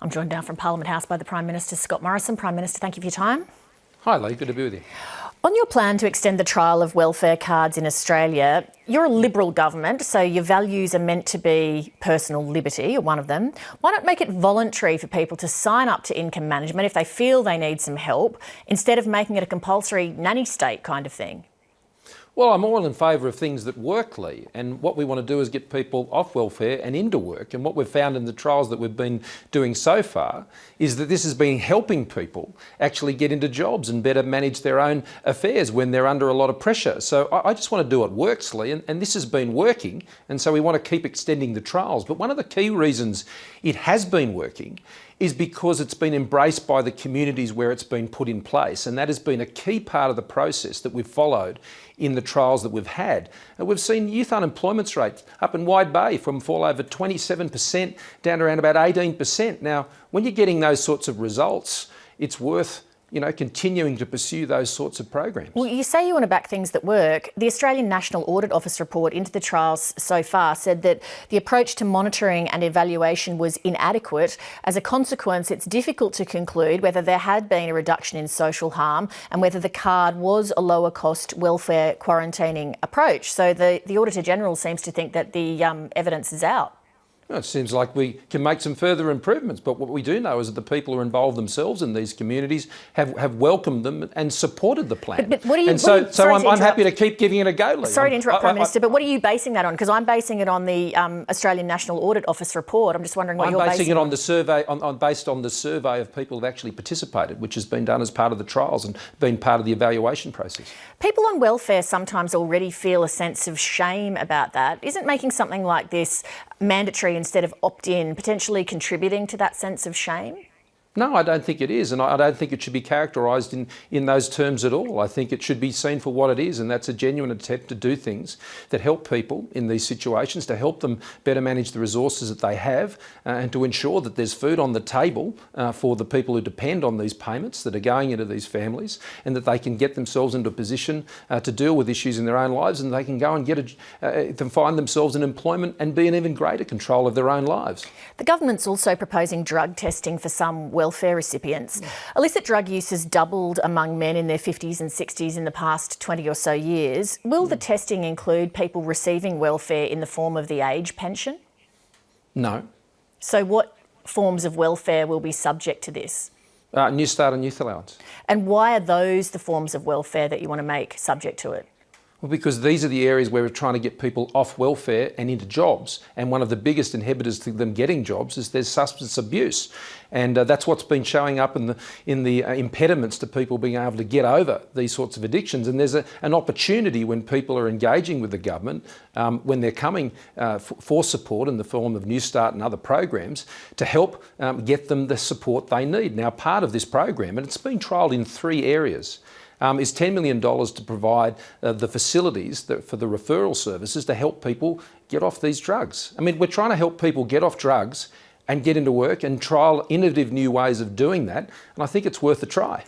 I'm joined now from Parliament House by the Prime Minister, Scott Morrison. Prime Minister, thank you for your time. Hi Lee, good to be with you. On your plan to extend the trial of welfare cards in Australia, you're a Liberal government, so your values are meant to be personal liberty, or one of them. Why not make it voluntary for people to sign up to income management if they feel they need some help, instead of making it a compulsory nanny state kind of thing? Well, I'm all in favour of things that work, Lee, and what we want to do is get people off welfare and into work. And what we've found in the trials that we've been doing so far is that this has been helping people actually get into jobs and better manage their own affairs when they're under a lot of pressure. So I just want to do what works, Lee, and this has been working, and so we want to keep extending the trials. But one of the key reasons it has been working is because it's been embraced by the communities where it's been put in place. And that has been a key part of the process that we've followed in the trials that we've had. And we've seen youth unemployment rates up in Wide Bay from fall over 27% down to around about 18%. Now, when you're getting those sorts of results, it's worth continuing to pursue those sorts of programs. Well, you say you want to back things that work. The Australian National Audit Office report into the trials so far said that the approach to monitoring and evaluation was inadequate. As a consequence, it's difficult to conclude whether there had been a reduction in social harm and whether the card was a lower cost welfare quarantining approach. So the Auditor General seems to think that the evidence is out. Well, it seems like we can make some further improvements, but what we do know is that the people who are involved themselves in these communities have welcomed them and supported the plan. But what do you? I'm happy to keep giving it a go, Lee. Sorry to interrupt, Prime Minister, but what are you basing that on? Because I'm basing it on the Australian National Audit Office report. I'm just wondering what you're basing it on. I'm basing it on the survey, based on the survey of people who've actually participated, which has been done as part of the trials and been part of the evaluation process. People on welfare sometimes already feel a sense of shame about that. Isn't making something like this mandatory instead of opt-in potentially contributing to that sense of shame? No, I don't think it is, and I don't think it should be characterised in those terms at all. I think it should be seen for what it is, and that's a genuine attempt to do things that help people in these situations, to help them better manage the resources that they have, and to ensure that there's food on the table for the people who depend on these payments that are going into these families, and that they can get themselves into a position to deal with issues in their own lives, and they can go and to find themselves in employment and be in even greater control of their own lives. The government's also proposing drug testing for some welfare recipients. Illicit drug use has doubled among men in their 50s and 60s in the past 20 or so years. Will the testing include people receiving welfare in the form of the age pension? No. So what forms of welfare will be subject to this? Newstart and youth allowance. And why are those the forms of welfare that you want to make subject to it? Well, because these are the areas where we're trying to get people off welfare and into jobs. And one of the biggest inhibitors to them getting jobs is there's substance abuse. And that's what's been showing up in the impediments to people being able to get over these sorts of addictions. And there's an opportunity when people are engaging with the government, when they're coming for support in the form of Newstart and other programs, to help get them the support they need. Now, part of this program, and it's been trialled in 3 areas, is $10 million to provide the facilities for the referral services to help people get off these drugs. I mean, we're trying to help people get off drugs and get into work and trial innovative new ways of doing that, and I think it's worth a try.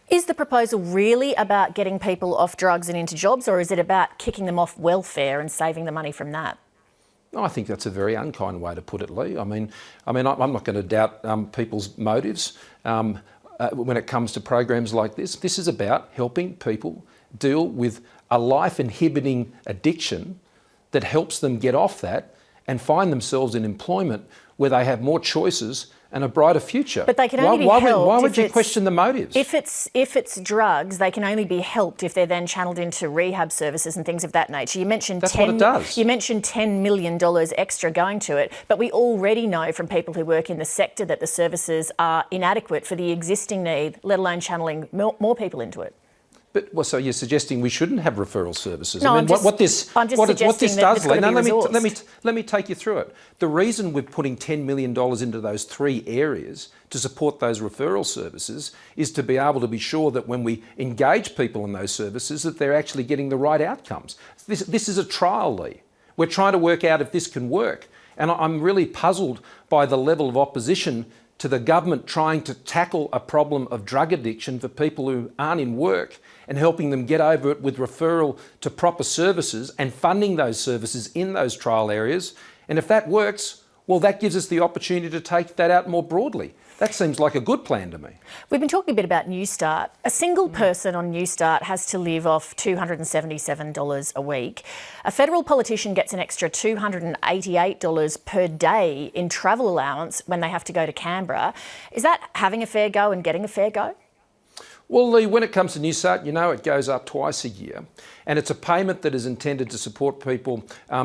Is the proposal really about getting people off drugs and into jobs, or is it about kicking them off welfare and saving the money from that? I think that's a very unkind way to put it, Lee. I'm not going to doubt people's motives. When it comes to programs like this. This is about helping people deal with a life-inhibiting addiction that helps them get off that and find themselves in employment where they have more choices and a brighter future. But they can only be helped. Why would you question the motives? If it's drugs, they can only be helped if they're then channelled into rehab services and things of that nature. You mentioned That's what it does. You mentioned $10 million extra going to it, but we already know from people who work in the sector that the services are inadequate for the existing need, let alone channelling more people into it. But so you're suggesting we shouldn't have referral services? No, what this does, let me take you through it. The reason we're putting $10 million into those 3 areas to support those referral services is to be able to be sure that when we engage people in those services, that they're actually getting the right outcomes. This is a trial, Lee. We're trying to work out if this can work, and I'm really puzzled by the level of opposition to the government trying to tackle a problem of drug addiction for people who aren't in work and helping them get over it with referral to proper services and funding those services in those trial areas. And if that works, well, that gives us the opportunity to take that out more broadly. That seems like a good plan to me. We've been talking a bit about Newstart. A single person on Newstart has to live off $277 a week. A federal politician gets an extra $288 per day in travel allowance when they have to go to Canberra. Is that having a fair go and getting a fair go? Well, Lee, when it comes to Newstart, you know it goes up twice a year, and it's a payment that is intended to support people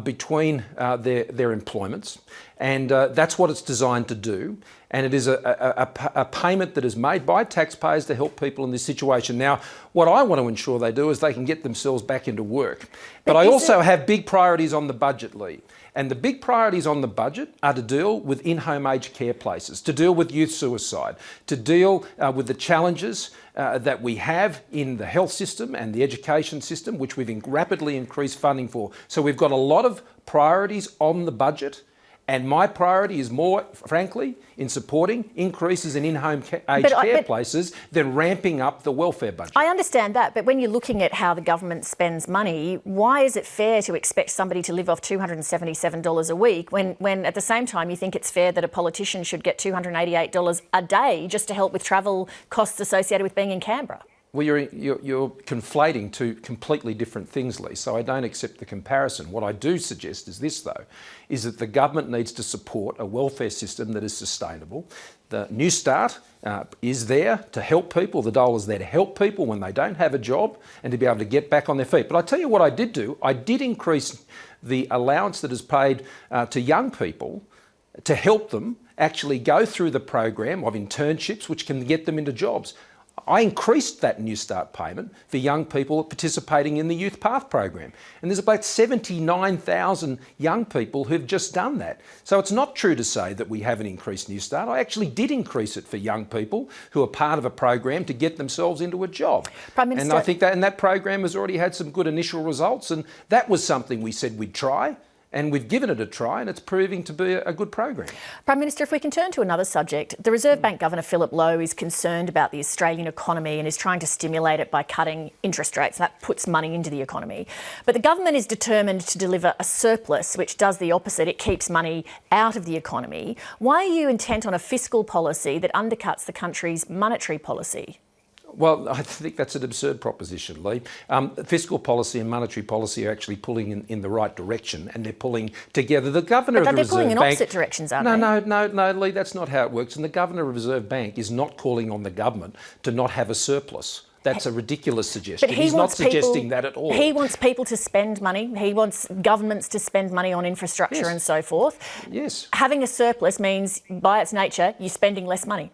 between their employments, and that's what it's designed to do. And it is a payment that is made by taxpayers to help people in this situation. Now, what I want to ensure they do is they can get themselves back into work. But I also have big priorities on the budget, Lee. And the big priorities on the budget are to deal with in-home aged care places, to deal with youth suicide, to deal with the challenges that we have in the health system and the education system, which we've rapidly increased funding for. So we've got a lot of priorities on the budget. And my priority is more, frankly, in supporting increases in in-home aged care places than ramping up the welfare budget. I understand that, but when you're looking at how the government spends money, why is it fair to expect somebody to live off $277 a week when at the same time you think it's fair that a politician should get $288 a day just to help with travel costs associated with being in Canberra? Well, you're conflating two completely different things, Lee, so I don't accept the comparison. What I do suggest is this, though, is that the government needs to support a welfare system that is sustainable. The Newstart is there to help people. The dole is there to help people when they don't have a job and to be able to get back on their feet. But I tell you what I did do. I did increase the allowance that is paid to young people to help them actually go through the program of internships, which can get them into jobs. I increased that Newstart payment for young people participating in the Youth Path program. And there's about 79,000 young people who've just done that. So it's not true to say that we haven't increased Newstart. I actually did increase it for young people who are part of a program to get themselves into a job. Prime Minister, and I think that program has already had some good initial results, and that was something we said we'd try. And we've given it a try, and it's proving to be a good program. Prime Minister, if we can turn to another subject, the Reserve Bank Governor Philip Lowe is concerned about the Australian economy and is trying to stimulate it by cutting interest rates. That puts money into the economy. But the government is determined to deliver a surplus, which does the opposite. It keeps money out of the economy. Why are you intent on a fiscal policy that undercuts the country's monetary policy? Well, I think that's an absurd proposition, Lee. Fiscal policy and monetary policy are actually pulling in the right direction, and they're pulling together. The Governor of the Reserve Bank... They're pulling in opposite directions, aren't they? No, Lee, that's not how it works. And the Governor of the Reserve Bank is not calling on the government to not have a surplus. That's a ridiculous suggestion. He's not suggesting that at all. He wants people to spend money. He wants governments to spend money on infrastructure and so forth. Yes. Having a surplus means, by its nature, you're spending less money.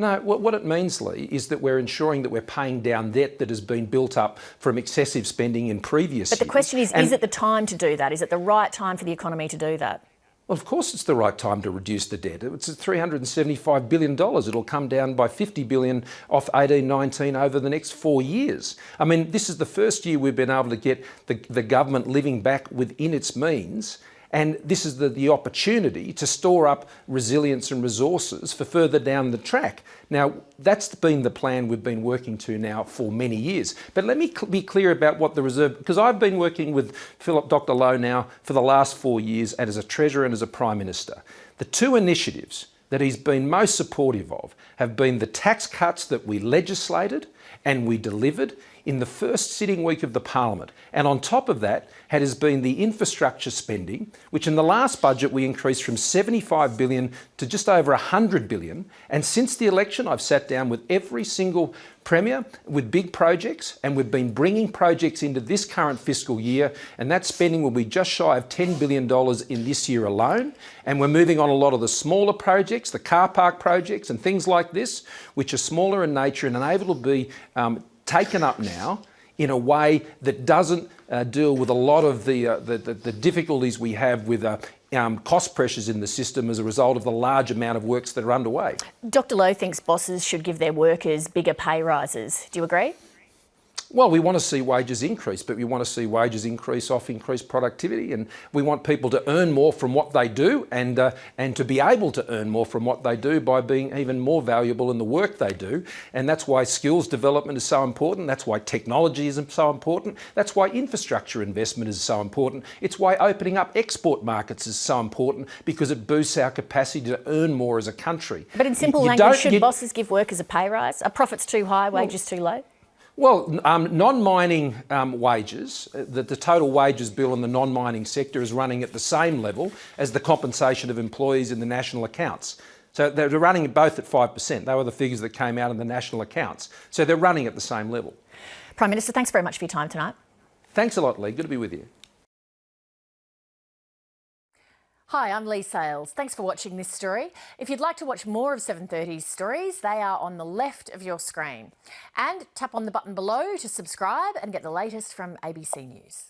No, what it means, Lee, is that we're ensuring that we're paying down debt that has been built up from excessive spending in previous years. But the question is it the time to do that? Is it the right time for the economy to do that? Well, of course it's the right time to reduce the debt. It's $375 billion. It'll come down by $50 billion off 18-19 over the next 4 years. I mean, this is the first year we've been able to get the government living back within its means. And this is the opportunity to store up resilience and resources for further down the track. Now, that's been the plan we've been working to now for many years. But let me be clear about what the Reserve... Because I've been working with Dr. Lowe now for the last 4 years, and as a Treasurer and as a Prime Minister. The two initiatives that he's been most supportive of have been the tax cuts that we legislated and we delivered in the first sitting week of the Parliament. And on top of that has been the infrastructure spending, which in the last budget we increased from $75 billion to just over $100 billion. And since the election, I've sat down with every single Premier with big projects, and we've been bringing projects into this current fiscal year, and that spending will be just shy of $10 billion in this year alone. And we're moving on a lot of the smaller projects, the car park projects and things like this, which are smaller in nature and unable to be taken up now in a way that doesn't deal with a lot of the difficulties we have with cost pressures in the system as a result of the large amount of works that are underway. Dr. Lowe thinks bosses should give their workers bigger pay rises. Do you agree? Well, we want to see wages increase, but we want to see wages increase off increased productivity, and we want people to earn more from what they do and to be able to earn more from what they do by being even more valuable in the work they do. And that's why skills development is so important. That's why technology is so important. That's why infrastructure investment is so important. It's why opening up export markets is so important, because it boosts our capacity to earn more as a country. But in simple language, should bosses give workers a pay rise? Are profits too high, wages too low? Well, non-mining wages, the total wages bill in the non-mining sector is running at the same level as the compensation of employees in the national accounts. So they're running both at 5%. They were the figures that came out in the national accounts. So they're running at the same level. Prime Minister, thanks very much for your time tonight. Thanks a lot, Lee. Good to be with you. Hi, I'm Lee Sales. Thanks for watching this story. If you'd like to watch more of 7:30's stories, they are on the left of your screen. And tap on the button below to subscribe and get the latest from ABC News.